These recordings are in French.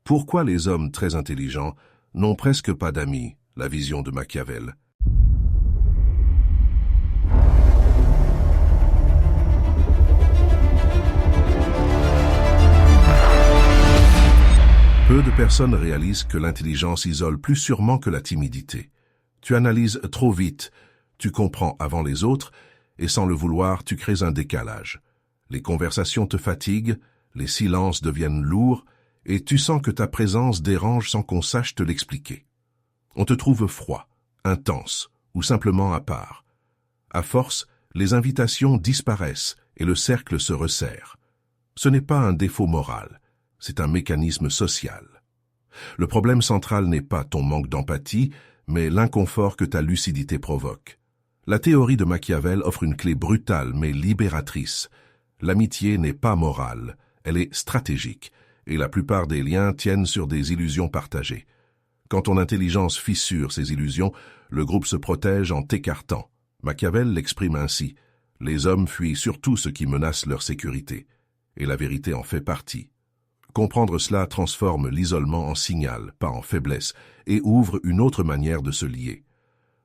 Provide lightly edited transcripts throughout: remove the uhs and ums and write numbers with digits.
Pourquoi les hommes très intelligents n'ont presque pas d'amis, la vision de Machiavel. Peu de personnes réalisent que l'intelligence isole plus sûrement que la timidité. Tu analyses trop vite, tu comprends avant les autres, et sans le vouloir, tu crées un décalage. Les conversations te fatiguent, les silences deviennent lourds, et tu sens que ta présence dérange sans qu'on sache te l'expliquer. On te trouve froid, intense, ou simplement à part. À force, les invitations disparaissent et le cercle se resserre. Ce n'est pas un défaut moral, c'est un mécanisme social. Le problème central n'est pas ton manque d'empathie, mais l'inconfort que ta lucidité provoque. La théorie de Machiavel offre une clé brutale mais libératrice. L'amitié n'est pas morale, elle est stratégique, et la plupart des liens tiennent sur des illusions partagées. Quand ton intelligence fissure ces illusions, le groupe se protège en t'écartant. Machiavel l'exprime ainsi. Les hommes fuient surtout ce qui menace leur sécurité. Et la vérité en fait partie. Comprendre cela transforme l'isolement en signal, pas en faiblesse, et ouvre une autre manière de se lier.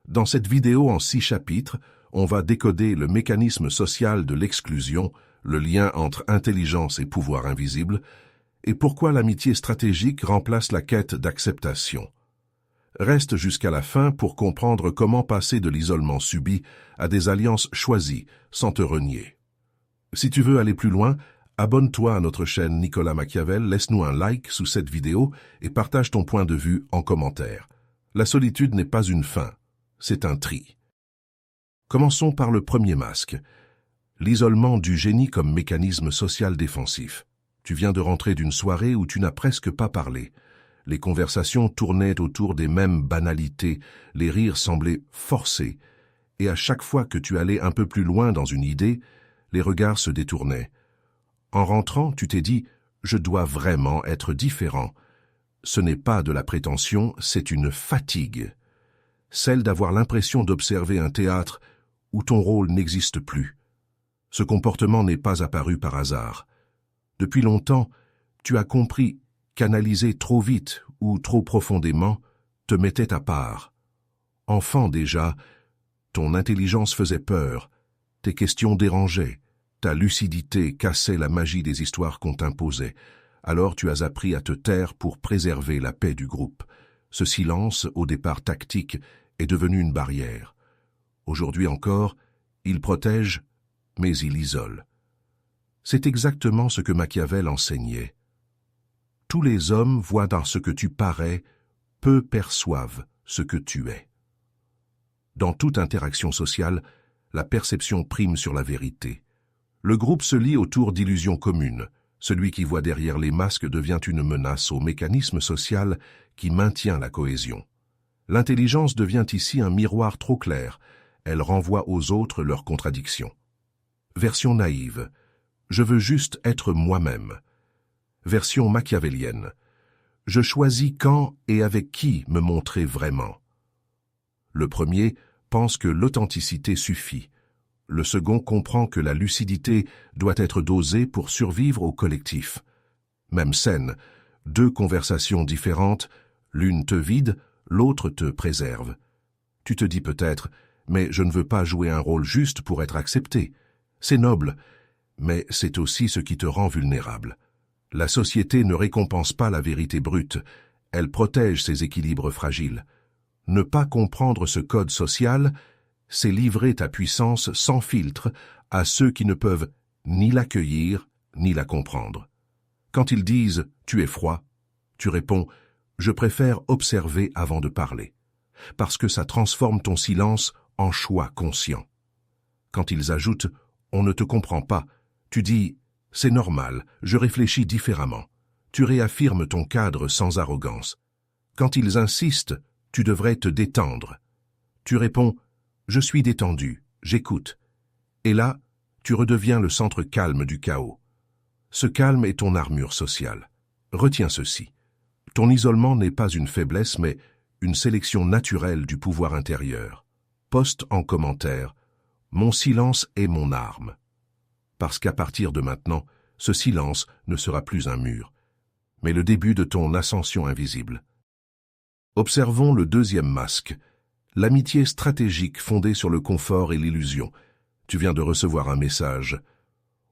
Dans cette vidéo en 6 chapitres, on va décoder le mécanisme social de l'exclusion, le lien entre intelligence et pouvoir invisible, et pourquoi l'amitié stratégique remplace la quête d'acceptation. Reste jusqu'à la fin pour comprendre comment passer de l'isolement subi à des alliances choisies, sans te renier. Si tu veux aller plus loin, abonne-toi à notre chaîne Nicolas Machiavel, laisse-nous un like sous cette vidéo et partage ton point de vue en commentaire. La solitude n'est pas une fin, c'est un tri. Commençons par le premier masque. L'isolement du génie comme mécanisme social défensif. Tu viens de rentrer d'une soirée où tu n'as presque pas parlé. Les conversations tournaient autour des mêmes banalités, les rires semblaient forcés, et à chaque fois que tu allais un peu plus loin dans une idée, les regards se détournaient. En rentrant, tu t'es dit « Je dois vraiment être différent ». Ce n'est pas de la prétention, c'est une fatigue. Celle d'avoir l'impression d'observer un théâtre où ton rôle n'existe plus. Ce comportement n'est pas apparu par hasard. Depuis longtemps, tu as compris qu'analyser trop vite ou trop profondément te mettait à part. Enfant déjà, ton intelligence faisait peur, tes questions dérangeaient, ta lucidité cassait la magie des histoires qu'on t'imposait. Alors tu as appris à te taire pour préserver la paix du groupe. Ce silence, au départ tactique, est devenu une barrière. Aujourd'hui encore, il protège, mais il isole. C'est exactement ce que Machiavel enseignait. Tous les hommes voient dans ce que tu parais, peu perçoivent ce que tu es. Dans toute interaction sociale, la perception prime sur la vérité. Le groupe se lie autour d'illusions communes. Celui qui voit derrière les masques devient une menace au mécanisme social qui maintient la cohésion. L'intelligence devient ici un miroir trop clair. Elle renvoie aux autres leurs contradictions. Version naïve. Je veux juste être moi-même. Version machiavélienne. Je choisis quand et avec qui me montrer vraiment. Le premier pense que l'authenticité suffit. Le second comprend que la lucidité doit être dosée pour survivre au collectif. Même scène, 2 conversations différentes, l'une te vide, l'autre te préserve. Tu te dis peut-être, mais je ne veux pas jouer un rôle juste pour être accepté. C'est noble, mais c'est aussi ce qui te rend vulnérable. La société ne récompense pas la vérité brute, elle protège ses équilibres fragiles. Ne pas comprendre ce code social, c'est livrer ta puissance sans filtre à ceux qui ne peuvent ni l'accueillir ni la comprendre. Quand ils disent « tu es froid », tu réponds « je préfère observer avant de parler », parce que ça transforme ton silence en choix conscient. Quand ils ajoutent « on ne te comprend pas », tu dis « c'est normal, je réfléchis différemment ». Tu réaffirmes ton cadre sans arrogance. Quand ils insistent « tu devrais te détendre », tu réponds « je suis détendu, j'écoute ». Et là, tu redeviens le centre calme du chaos. Ce calme est ton armure sociale. Retiens ceci. Ton isolement n'est pas une faiblesse, mais une sélection naturelle du pouvoir intérieur. Poste en commentaire « Mon silence est mon arme ». Parce qu'à partir de maintenant, ce silence ne sera plus un mur, mais le début de ton ascension invisible. Observons le deuxième masque, l'amitié stratégique fondée sur le confort et l'illusion. Tu viens de recevoir un message.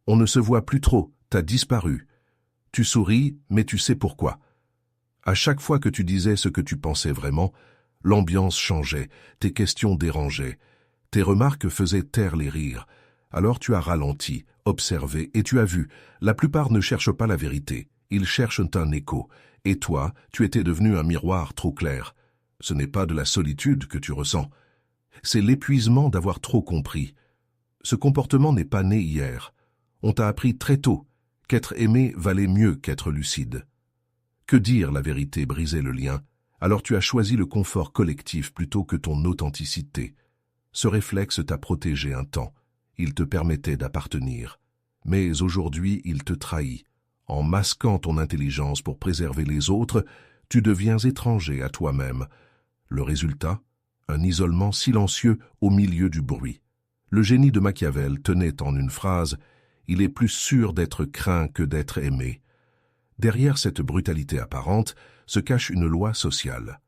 On ne se voit plus trop, t'as disparu. Tu souris, mais tu sais pourquoi. À chaque fois que tu disais ce que tu pensais vraiment, l'ambiance changeait, tes questions dérangeaient, tes remarques faisaient taire les rires. Alors tu as ralenti, observé, et tu as vu, la plupart ne cherchent pas la vérité, ils cherchent un écho. Et toi, tu étais devenu un miroir trop clair. Ce n'est pas de la solitude que tu ressens, c'est l'épuisement d'avoir trop compris. Ce comportement n'est pas né hier. On t'a appris très tôt qu'être aimé valait mieux qu'être lucide. Que dire la vérité brisait le lien, alors tu as choisi le confort collectif plutôt que ton authenticité. Ce réflexe t'a protégé un temps, il te permettait d'appartenir. Mais aujourd'hui, il te trahit. En masquant ton intelligence pour préserver les autres, tu deviens étranger à toi-même. Le résultat, un isolement silencieux au milieu du bruit. Le génie de Machiavel tenait en une phrase « Il est plus sûr d'être craint que d'être aimé ». Derrière cette brutalité apparente se cache une loi sociale.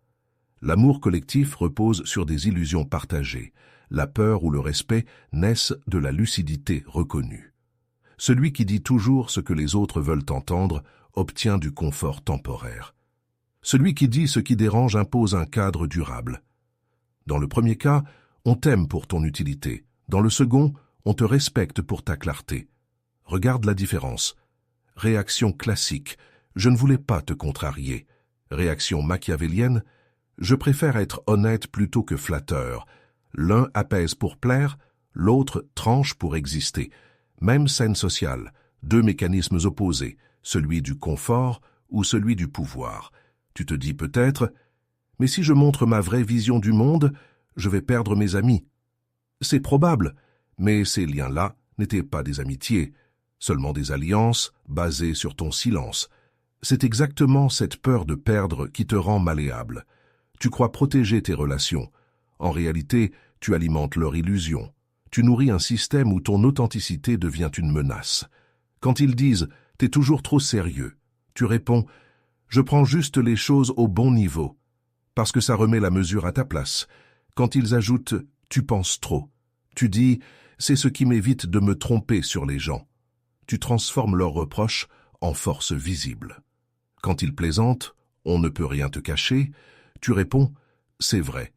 L'amour collectif repose sur des illusions partagées. La peur ou le respect naissent de la lucidité reconnue. Celui qui dit toujours ce que les autres veulent entendre obtient du confort temporaire. Celui qui dit ce qui dérange impose un cadre durable. Dans le premier cas, on t'aime pour ton utilité. Dans le second, on te respecte pour ta clarté. Regarde la différence. Réaction classique, je ne voulais pas te contrarier. Réaction machiavélienne, je préfère être honnête plutôt que flatteur. L'un apaise pour plaire, l'autre tranche pour exister. Même scène sociale, deux mécanismes opposés, celui du confort ou celui du pouvoir. Tu te dis peut-être, mais si je montre ma vraie vision du monde, je vais perdre mes amis. C'est probable, mais ces liens-là n'étaient pas des amitiés, seulement des alliances basées sur ton silence. C'est exactement cette peur de perdre qui te rend malléable. Tu crois protéger tes relations. En réalité, tu alimentes leur illusion. Tu nourris un système où ton authenticité devient une menace. Quand ils disent « t'es toujours trop sérieux », tu réponds « je prends juste les choses au bon niveau », parce que ça remet la mesure à ta place. Quand ils ajoutent « tu penses trop », tu dis « c'est ce qui m'évite de me tromper sur les gens ». Tu transformes leurs reproches en force visible. Quand ils plaisantent « on ne peut rien te cacher », tu réponds « c'est vrai,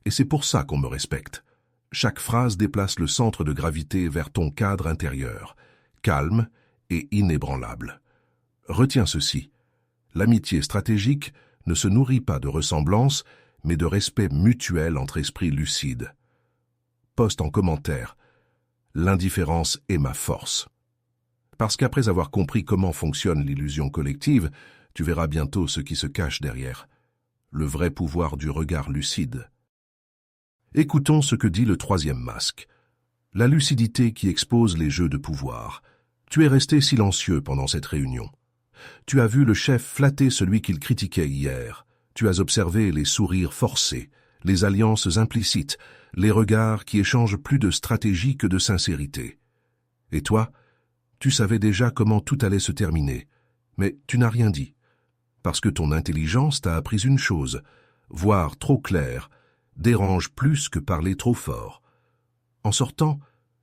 et c'est pour ça qu'on me respecte ». Chaque phrase déplace le centre de gravité vers ton cadre intérieur, calme et inébranlable. Retiens ceci, l'amitié stratégique ne se nourrit pas de ressemblance, mais de respect mutuel entre esprits lucides. Poste en commentaire, l'indifférence est ma force. Parce qu'après avoir compris comment fonctionne l'illusion collective, tu verras bientôt ce qui se cache derrière. Le vrai pouvoir du regard lucide. Écoutons ce que dit le troisième masque. La lucidité qui expose les jeux de pouvoir. Tu es resté silencieux pendant cette réunion. Tu as vu le chef flatter celui qu'il critiquait hier. Tu as observé les sourires forcés, les alliances implicites, les regards qui échangent plus de stratégie que de sincérité. Et toi, tu savais déjà comment tout allait se terminer, mais tu n'as rien dit. Parce que ton intelligence t'a appris une chose, voir trop clair, dérange plus que parler trop fort. En sortant,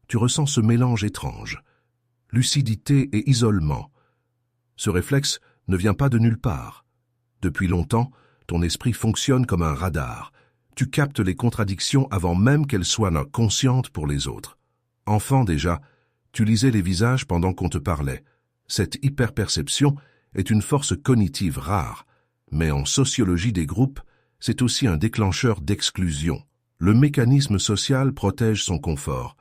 tu ressens ce mélange étrange, lucidité et isolement. Ce réflexe ne vient pas de nulle part. Depuis longtemps, ton esprit fonctionne comme un radar. Tu captes les contradictions avant même qu'elles soient conscientes pour les autres. Enfant déjà, tu lisais les visages pendant qu'on te parlait. Cette hyperperception est une force cognitive rare, mais en sociologie des groupes, c'est aussi un déclencheur d'exclusion. Le mécanisme social protège son confort.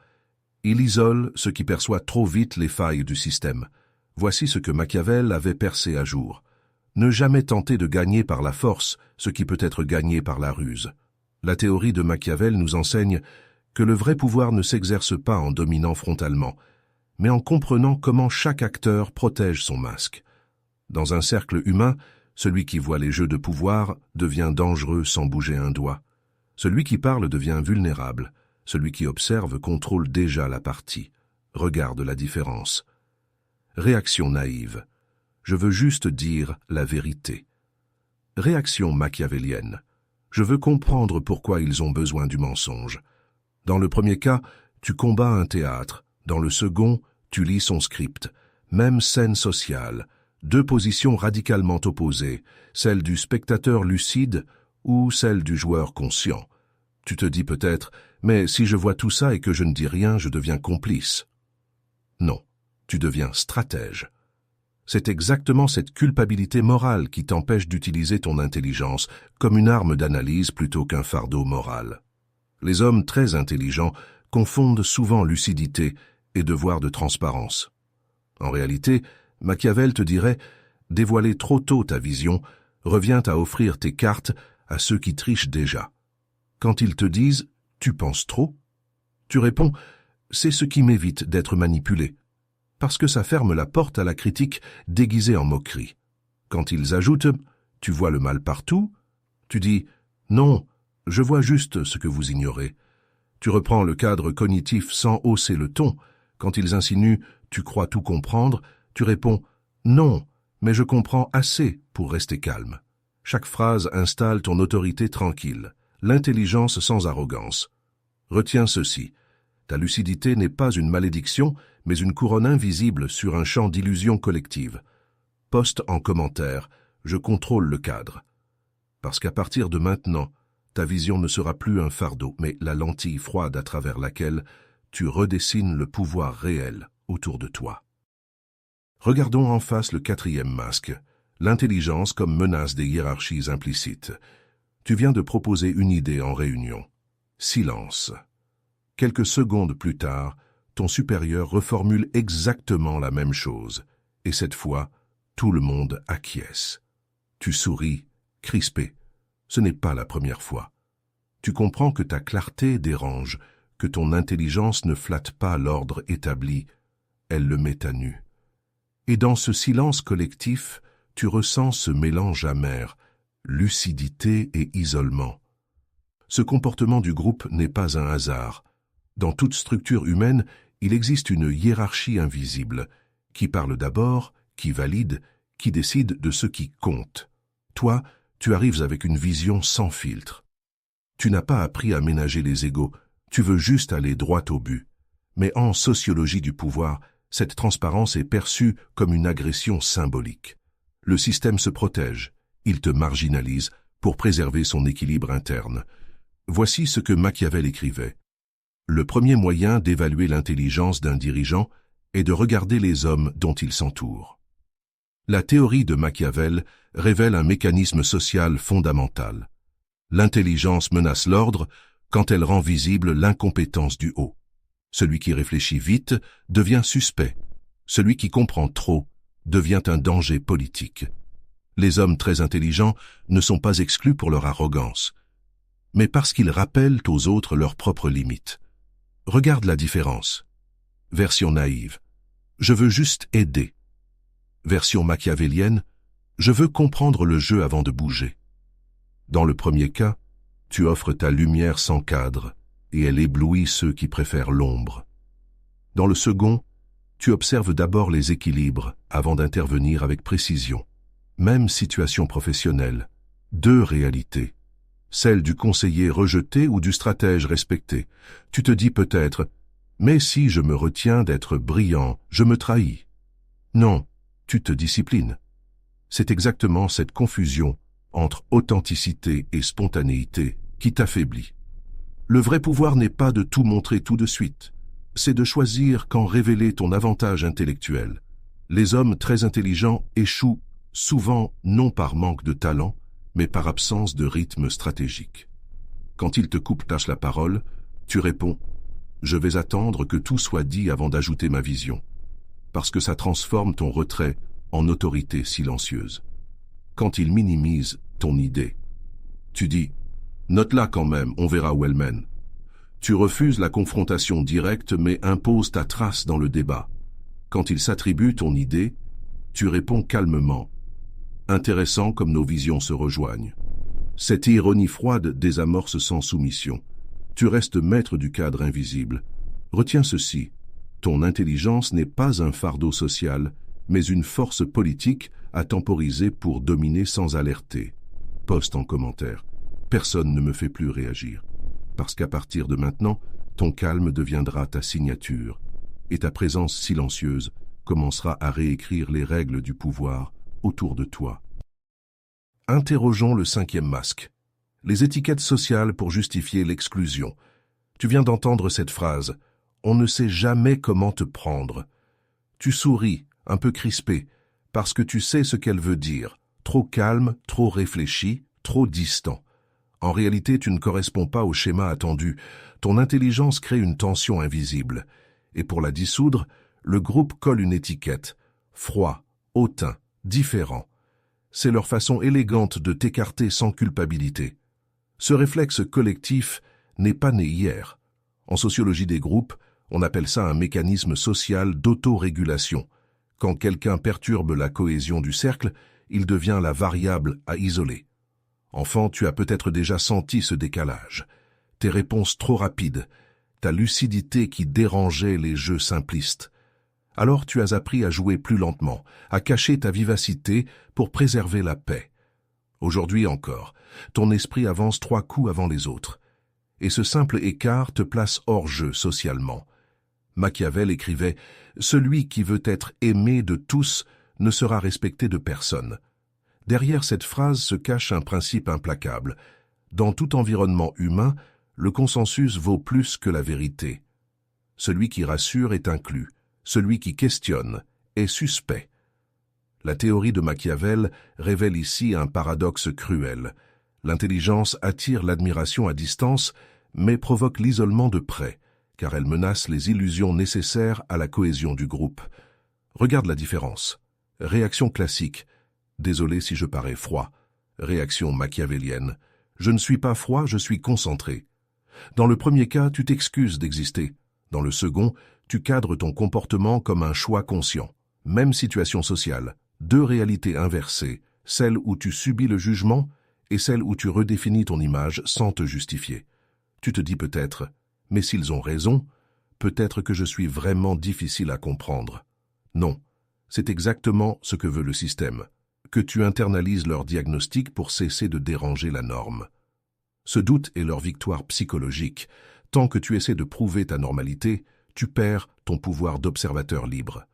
Il isole ceux qui perçoivent trop vite les failles du système. Voici ce que Machiavel avait percé à jour. Ne jamais tenter de gagner par la force ce qui peut être gagné par la ruse. La théorie de Machiavel nous enseigne que le vrai pouvoir ne s'exerce pas en dominant frontalement, mais en comprenant comment chaque acteur protège son masque. Dans un cercle humain, celui qui voit les jeux de pouvoir devient dangereux sans bouger un doigt. Celui qui parle devient vulnérable. Celui qui observe contrôle déjà la partie. Regarde la différence. Réaction naïve. Je veux juste dire la vérité. Réaction machiavélienne. Je veux comprendre pourquoi ils ont besoin du mensonge. Dans le premier cas, tu combats un théâtre. Dans le second, tu lis son script. Même scène sociale. Deux positions radicalement opposées, celle du spectateur lucide ou celle du joueur conscient. Tu te dis peut-être, mais si je vois tout ça et que je ne dis rien, je deviens complice. Non, tu deviens stratège. C'est exactement cette culpabilité morale qui t'empêche d'utiliser ton intelligence comme une arme d'analyse plutôt qu'un fardeau moral. Les hommes très intelligents confondent souvent lucidité et devoir de transparence. En réalité, Machiavel te dirait « Dévoiler trop tôt ta vision revient à offrir tes cartes à ceux qui trichent déjà. » Quand ils te disent « Tu penses trop ?» tu réponds « C'est ce qui m'évite d'être manipulé. » Parce que ça ferme la porte à la critique déguisée en moquerie. Quand ils ajoutent « Tu vois le mal partout ?» tu dis « Non, je vois juste ce que vous ignorez. » Tu reprends le cadre cognitif sans hausser le ton. Quand ils insinuent « Tu crois tout comprendre ?» tu réponds « Non, mais je comprends assez pour rester calme. » Chaque phrase installe ton autorité tranquille, l'intelligence sans arrogance. Retiens ceci. Ta lucidité n'est pas une malédiction, mais une couronne invisible sur un champ d'illusions collectives. Poste en commentaire, je contrôle le cadre. Parce qu'à partir de maintenant, ta vision ne sera plus un fardeau, mais la lentille froide à travers laquelle tu redessines le pouvoir réel autour de toi. Regardons en face le quatrième masque, l'intelligence comme menace des hiérarchies implicites. Tu viens de proposer une idée en réunion. Silence. Quelques secondes plus tard, ton supérieur reformule exactement la même chose, et cette fois, tout le monde acquiesce. Tu souris, crispé. Ce n'est pas la première fois. Tu comprends que ta clarté dérange, que ton intelligence ne flatte pas l'ordre établi, elle le met à nu. Et dans ce silence collectif, tu ressens ce mélange amer, lucidité et isolement. Ce comportement du groupe n'est pas un hasard. Dans toute structure humaine, il existe une hiérarchie invisible, qui parle d'abord, qui valide, qui décide de ce qui compte. Toi, tu arrives avec une vision sans filtre. Tu n'as pas appris à ménager les égos, tu veux juste aller droit au but. Mais en sociologie du pouvoir, cette transparence est perçue comme une agression symbolique. Le système se protège, il te marginalise pour préserver son équilibre interne. Voici ce que Machiavel écrivait. Le premier moyen d'évaluer l'intelligence d'un dirigeant est de regarder les hommes dont il s'entoure. La théorie de Machiavel révèle un mécanisme social fondamental. L'intelligence menace l'ordre quand elle rend visible l'incompétence du haut. Celui qui réfléchit vite devient suspect. Celui qui comprend trop devient un danger politique. Les hommes très intelligents ne sont pas exclus pour leur arrogance, mais parce qu'ils rappellent aux autres leurs propres limites. Regarde la différence. Version naïve. Je veux juste aider. Version machiavélienne. Je veux comprendre le jeu avant de bouger. Dans le premier cas, tu offres ta lumière sans cadre et elle éblouit ceux qui préfèrent l'ombre. Dans le second, tu observes d'abord les équilibres avant d'intervenir avec précision. Même situation professionnelle, deux réalités. Celle du conseiller rejeté ou du stratège respecté. Tu te dis peut-être « Mais si je me retiens d'être brillant, je me trahis. » Non, tu te disciplines. C'est exactement cette confusion entre authenticité et spontanéité qui t'affaiblit. Le vrai pouvoir n'est pas de tout montrer tout de suite. C'est de choisir quand révéler ton avantage intellectuel. Les hommes très intelligents échouent souvent non par manque de talent, mais par absence de rythme stratégique. Quand ils te coupent la parole, tu réponds « Je vais attendre que tout soit dit avant d'ajouter ma vision », parce que ça transforme ton retrait en autorité silencieuse. Quand ils minimisent ton idée, tu dis « Note-la quand même, on verra où elle mène ». Tu refuses la confrontation directe mais imposes ta trace dans le débat. Quand ils s'attribuent ton idée, tu réponds calmement. Intéressant comme nos visions se rejoignent. Cette ironie froide désamorce sans soumission. Tu restes maître du cadre invisible. Retiens ceci. Ton intelligence n'est pas un fardeau social, mais une force politique à temporiser pour dominer sans alerter. Poste en commentaire. Personne ne me fait plus réagir. Parce qu'à partir de maintenant, ton calme deviendra ta signature, et ta présence silencieuse commencera à réécrire les règles du pouvoir autour de toi. Interrogeons le cinquième masque. Les étiquettes sociales pour justifier l'exclusion. Tu viens d'entendre cette phrase. On ne sait jamais comment te prendre. Tu souris, un peu crispé, parce que tu sais ce qu'elle veut dire. Trop calme, trop réfléchi, trop distant. En réalité, tu ne corresponds pas au schéma attendu. Ton intelligence crée une tension invisible. Et pour la dissoudre, le groupe colle une étiquette. Froid, hautain, différent. C'est leur façon élégante de t'écarter sans culpabilité. Ce réflexe collectif n'est pas né hier. En sociologie des groupes, on appelle ça un mécanisme social d'autorégulation. Quand quelqu'un perturbe la cohésion du cercle, il devient la variable à isoler. Enfant, tu as peut-être déjà senti ce décalage. Tes réponses trop rapides, ta lucidité qui dérangeait les jeux simplistes. Alors tu as appris à jouer plus lentement, à cacher ta vivacité pour préserver la paix. Aujourd'hui encore, ton esprit avance 3 coups avant les autres. Et ce simple écart te place hors jeu socialement. Machiavel écrivait « Celui qui veut être aimé de tous ne sera respecté de personne ». Derrière cette phrase se cache un principe implacable. Dans tout environnement humain, le consensus vaut plus que la vérité. Celui qui rassure est inclus, celui qui questionne est suspect. La théorie de Machiavel révèle ici un paradoxe cruel. L'intelligence attire l'admiration à distance, mais provoque l'isolement de près, car elle menace les illusions nécessaires à la cohésion du groupe. Regarde la différence. Réaction classique. Désolé si je parais froid. Réaction machiavélienne. Je ne suis pas froid, je suis concentré. Dans le premier cas, tu t'excuses d'exister. Dans le second, tu cadres ton comportement comme un choix conscient. Même situation sociale. 2 réalités inversées, celle où tu subis le jugement et celle où tu redéfinis ton image sans te justifier. Tu te dis peut-être, mais s'ils ont raison, peut-être que je suis vraiment difficile à comprendre. Non, c'est exactement ce que veut le système, que tu internalises leur diagnostic pour cesser de déranger la norme. Ce doute est leur victoire psychologique. Tant que tu essaies de prouver ta normalité, tu perds ton pouvoir d'observateur libre.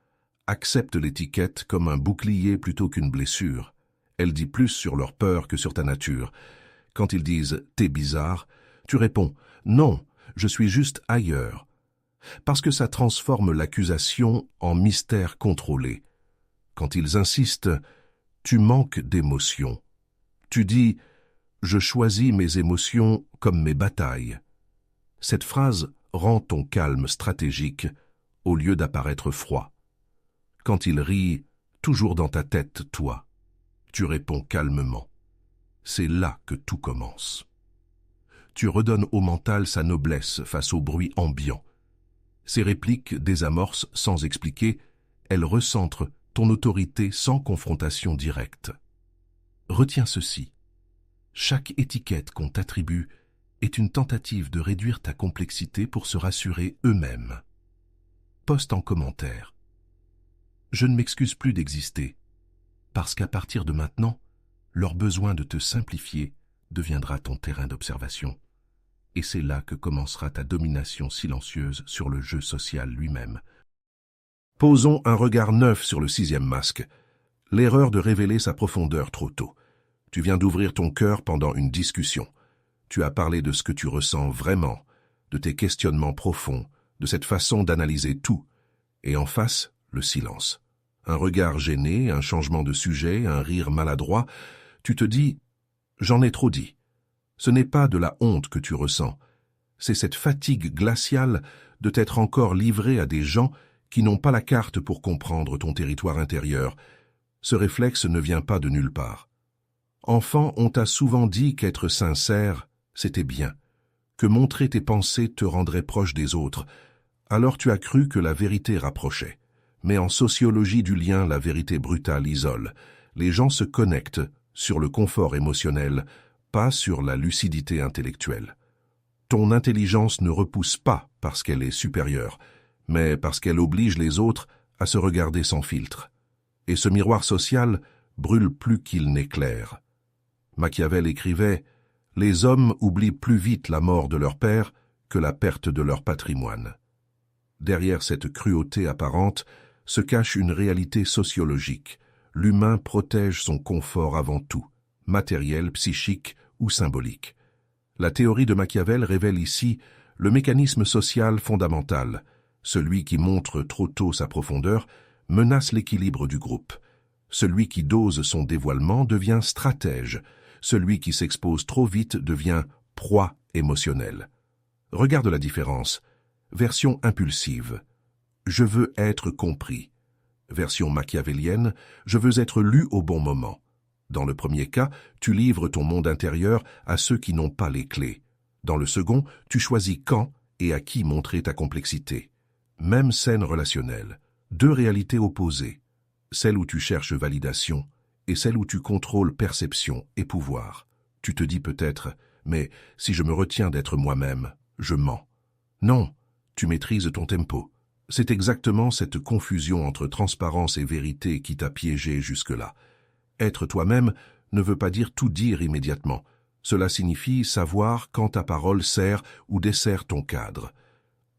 Accepte l'étiquette comme un bouclier plutôt qu'une blessure. Elle dit plus sur leur peur que sur ta nature. Quand ils disent « t'es bizarre », tu réponds « non, je suis juste ailleurs ». Parce que ça transforme l'accusation en mystère contrôlé. Quand ils insistent « tu manques d'émotions », tu dis « je choisis mes émotions comme mes batailles ». Cette phrase rend ton calme stratégique au lieu d'apparaître froid. Quand il rit, toujours dans ta tête, toi, tu réponds calmement. C'est là que tout commence. Tu redonnes au mental sa noblesse face au bruit ambiant. Ces répliques désamorcent sans expliquer, elles recentrent ton autorité sans confrontation directe. Retiens ceci. Chaque étiquette qu'on t'attribue est une tentative de réduire ta complexité pour se rassurer eux-mêmes. Poste en commentaire. Je ne m'excuse plus d'exister, parce qu'à partir de maintenant, leur besoin de te simplifier deviendra ton terrain d'observation. Et c'est là que commencera ta domination silencieuse sur le jeu social lui-même. Posons un regard neuf sur le 6e masque. L'erreur de révéler sa profondeur trop tôt. Tu viens d'ouvrir ton cœur pendant une discussion. Tu as parlé de ce que tu ressens vraiment, de tes questionnements profonds, de cette façon d'analyser tout. Et en face, le silence. Un regard gêné, un changement de sujet, un rire maladroit. Tu te dis « j'en ai trop dit ». Ce n'est pas de la honte que tu ressens. C'est cette fatigue glaciale de t'être encore livré à des gens qui n'ont pas la carte pour comprendre ton territoire intérieur. Ce réflexe ne vient pas de nulle part. Enfant, on t'a souvent dit qu'être sincère, c'était bien, que montrer tes pensées te rendrait proche des autres. Alors tu as cru que la vérité rapprochait. Mais en sociologie du lien, la vérité brutale isole. Les gens se connectent sur le confort émotionnel, pas sur la lucidité intellectuelle. Ton intelligence ne repousse pas parce qu'elle est supérieure, mais parce qu'elle oblige les autres à se regarder sans filtre. Et ce miroir social brûle plus qu'il n'éclaire. Machiavel écrivait « Les hommes oublient plus vite la mort de leur père que la perte de leur patrimoine ». Derrière cette cruauté apparente se cache une réalité sociologique. L'humain protège son confort avant tout, matériel, psychique ou symbolique. La théorie de Machiavel révèle ici le mécanisme social fondamental. Celui qui montre trop tôt sa profondeur menace l'équilibre du groupe. Celui qui dose son dévoilement devient stratège. Celui qui s'expose trop vite devient proie émotionnelle. Regarde la différence. Version impulsive. Je veux être compris. Version machiavélienne. Je veux être lu au bon moment. Dans le premier cas, tu livres ton monde intérieur à ceux qui n'ont pas les clés. Dans le second, tu choisis quand et à qui montrer ta complexité. Même scène relationnelle. Deux réalités opposées. Celle où tu cherches validation et celle où tu contrôles perception et pouvoir. Tu te dis peut-être, mais si je me retiens d'être moi-même, je mens. Non, tu maîtrises ton tempo. C'est exactement cette confusion entre transparence et vérité qui t'a piégé jusque-là. Être toi-même ne veut pas dire tout dire immédiatement. Cela signifie savoir quand ta parole sert ou dessert ton cadre.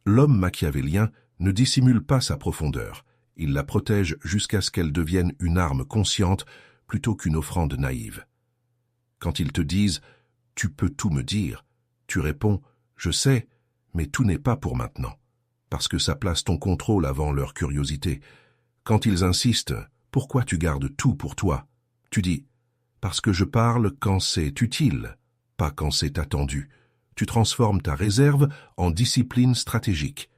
L'homme machiavélien ne dissimule pas sa profondeur. Il la protège jusqu'à ce qu'elle devienne une arme consciente plutôt qu'une offrande naïve. Quand ils te disent « tu peux tout me dire », tu réponds « je sais, mais tout n'est pas pour maintenant », parce que ça place ton contrôle avant leur curiosité. Quand ils insistent « pourquoi tu gardes tout pour toi ?» tu dis « parce que je parle quand c'est utile, pas quand c'est attendu ». Tu transformes ta réserve en discipline stratégique.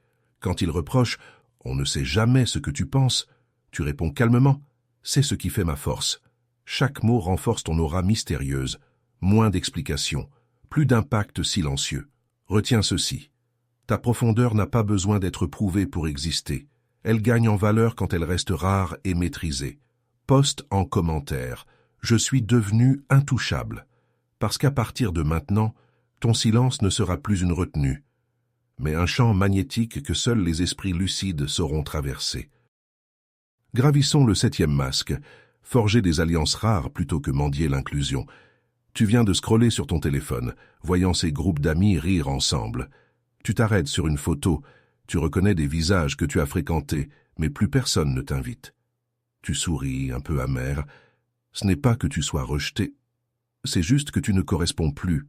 Quand ils reprochent « on ne sait jamais ce que tu penses », tu réponds calmement « c'est ce qui fait ma force ». Chaque mot renforce ton aura mystérieuse, moins d'explications, plus d'impact silencieux. Retiens ceci. Ta profondeur n'a pas besoin d'être prouvée pour exister. Elle gagne en valeur quand elle reste rare et maîtrisée. Poste en commentaire. Je suis devenu intouchable. Parce qu'à partir de maintenant, ton silence ne sera plus une retenue, mais un champ magnétique que seuls les esprits lucides sauront traverser. Gravissons le 7e masque. Forger des alliances rares plutôt que mendier l'inclusion. Tu viens de scroller sur ton téléphone, voyant ces groupes d'amis rire ensemble. Tu t'arrêtes sur une photo, tu reconnais des visages que tu as fréquentés, mais plus personne ne t'invite. Tu souris, un peu amer. Ce n'est pas que tu sois rejeté, c'est juste que tu ne corresponds plus.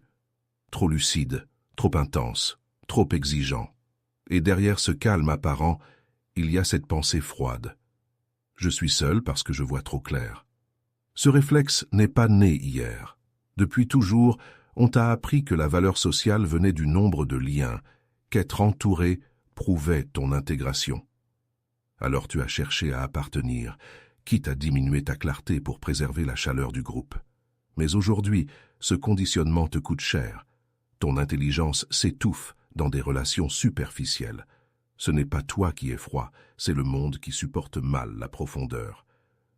Trop lucide, trop intense, trop exigeant. Et derrière ce calme apparent, il y a cette pensée froide. Je suis seul parce que je vois trop clair. Ce réflexe n'est pas né hier. Depuis toujours, on t'a appris que la valeur sociale venait du nombre de liens, qu'être entouré prouvait ton intégration. Alors tu as cherché à appartenir, quitte à diminuer ta clarté pour préserver la chaleur du groupe. Mais aujourd'hui, ce conditionnement te coûte cher. Ton intelligence s'étouffe dans des relations superficielles. Ce n'est pas toi qui es froid, c'est le monde qui supporte mal la profondeur.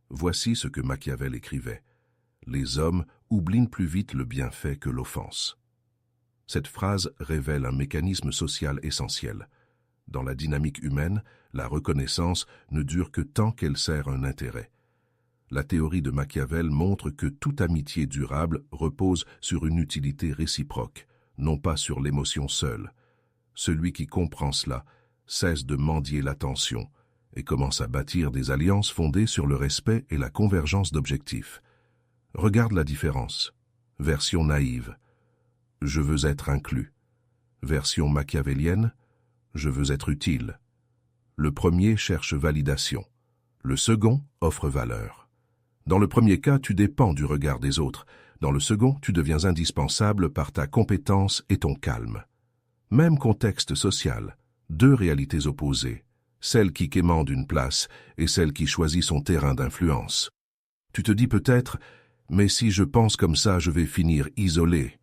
Voici ce que Machiavel écrivait. Les hommes oublient plus vite le bienfait que l'offense. Cette phrase révèle un mécanisme social essentiel. Dans la dynamique humaine, la reconnaissance ne dure que tant qu'elle sert un intérêt. La théorie de Machiavel montre que toute amitié durable repose sur une utilité réciproque, non pas sur l'émotion seule. Celui qui comprend cela cesse de mendier l'attention et commence à bâtir des alliances fondées sur le respect et la convergence d'objectifs. Regarde la différence. Version naïve. Je veux être inclus. Version machiavélienne. Je veux être utile. Le premier cherche validation. Le second offre valeur. Dans le premier cas, tu dépends du regard des autres. Dans le second, tu deviens indispensable par ta compétence et ton calme. Même contexte social. Deux réalités opposées. Celle qui quémande une place et celle qui choisit son terrain d'influence. Tu te dis peut-être, mais si je pense comme ça, je vais finir isolé.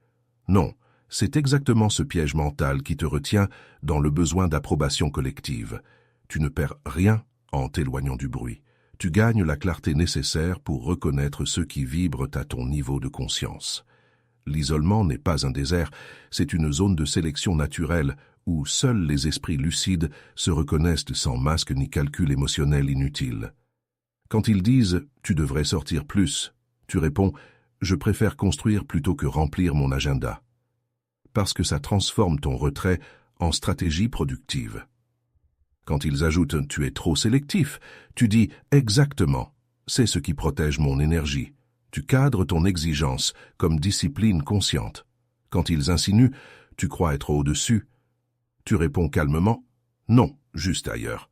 Non, c'est exactement ce piège mental qui te retient dans le besoin d'approbation collective. Tu ne perds rien en t'éloignant du bruit. Tu gagnes la clarté nécessaire pour reconnaître ceux qui vibrent à ton niveau de conscience. L'isolement n'est pas un désert, c'est une zone de sélection naturelle où seuls les esprits lucides se reconnaissent sans masque ni calcul émotionnel inutile. Quand ils disent « tu devrais sortir plus », tu réponds « je préfère construire plutôt que remplir mon agenda ». Parce que ça transforme ton retrait en stratégie productive. Quand ils ajoutent « tu es trop sélectif », tu dis « exactement, c'est ce qui protège mon énergie ». Tu cadres ton exigence comme discipline consciente. Quand ils insinuent « tu crois être au-dessus », tu réponds calmement « non, juste ailleurs ».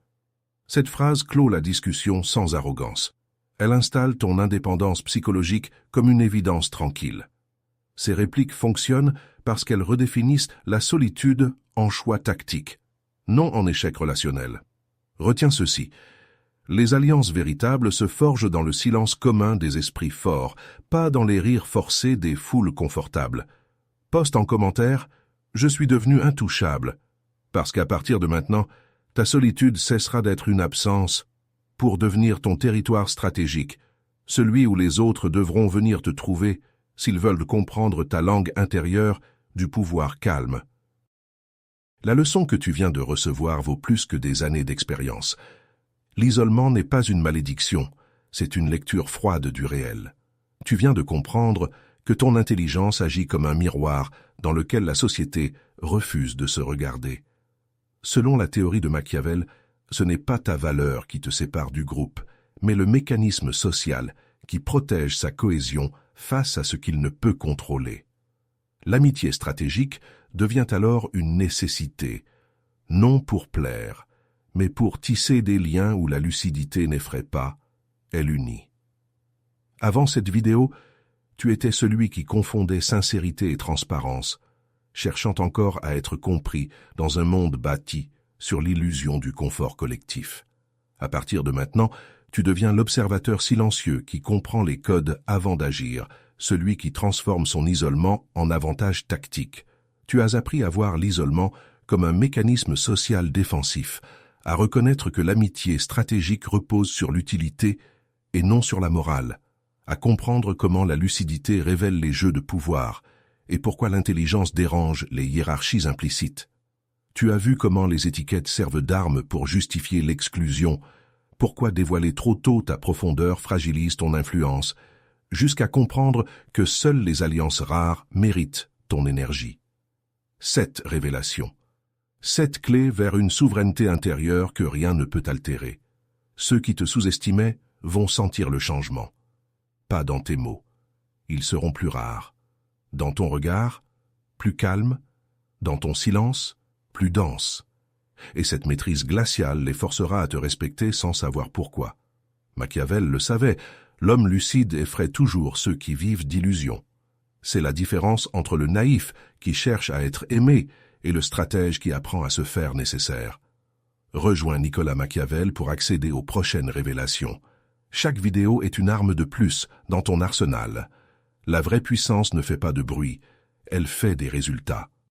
Cette phrase clôt la discussion sans arrogance. Elle installe ton indépendance psychologique comme une évidence tranquille. Ces répliques fonctionnent parce qu'elles redéfinissent la solitude en choix tactique, non en échec relationnel. Retiens ceci. Les alliances véritables se forgent dans le silence commun des esprits forts, pas dans les rires forcés des foules confortables. Poste en commentaire « Je suis devenu intouchable », parce qu'à partir de maintenant, ta solitude cessera d'être une absence pour devenir ton territoire stratégique, celui où les autres devront venir te trouver s'ils veulent comprendre ta langue intérieure du pouvoir calme. La leçon que tu viens de recevoir vaut plus que des années d'expérience. L'isolement n'est pas une malédiction, c'est une lecture froide du réel. Tu viens de comprendre que ton intelligence agit comme un miroir dans lequel la société refuse de se regarder. Selon la théorie de Machiavel, ce n'est pas ta valeur qui te sépare du groupe, mais le mécanisme social qui protège sa cohésion face à ce qu'il ne peut contrôler. L'amitié stratégique devient alors une nécessité, non pour plaire, mais pour tisser des liens où la lucidité n'effraie pas, elle unit. Avant cette vidéo, tu étais celui qui confondait sincérité et transparence, cherchant encore à être compris dans un monde bâti sur l'illusion du confort collectif. À partir de maintenant, tu deviens l'observateur silencieux qui comprend les codes avant d'agir, celui qui transforme son isolement en avantage tactique. Tu as appris à voir l'isolement comme un mécanisme social défensif, à reconnaître que l'amitié stratégique repose sur l'utilité et non sur la morale, à comprendre comment la lucidité révèle les jeux de pouvoir et pourquoi l'intelligence dérange les hiérarchies implicites. Tu as vu comment les étiquettes servent d'armes pour justifier l'exclusion, pourquoi dévoiler trop tôt ta profondeur fragilise ton influence, jusqu'à comprendre que seules les alliances rares méritent ton énergie. 7 révélations. 7 clés vers une souveraineté intérieure que rien ne peut altérer. Ceux qui te sous-estimaient vont sentir le changement. Pas dans tes mots. Ils seront plus rares. Dans ton regard, plus calme. Dans ton silence, plus dense. Et cette maîtrise glaciale les forcera à te respecter sans savoir pourquoi. Machiavel le savait, l'homme lucide effraie toujours ceux qui vivent d'illusions. C'est la différence entre le naïf qui cherche à être aimé et le stratège qui apprend à se faire nécessaire. Rejoins Nicolas Machiavel pour accéder aux prochaines révélations. Chaque vidéo est une arme de plus dans ton arsenal. La vraie puissance ne fait pas de bruit, elle fait des résultats.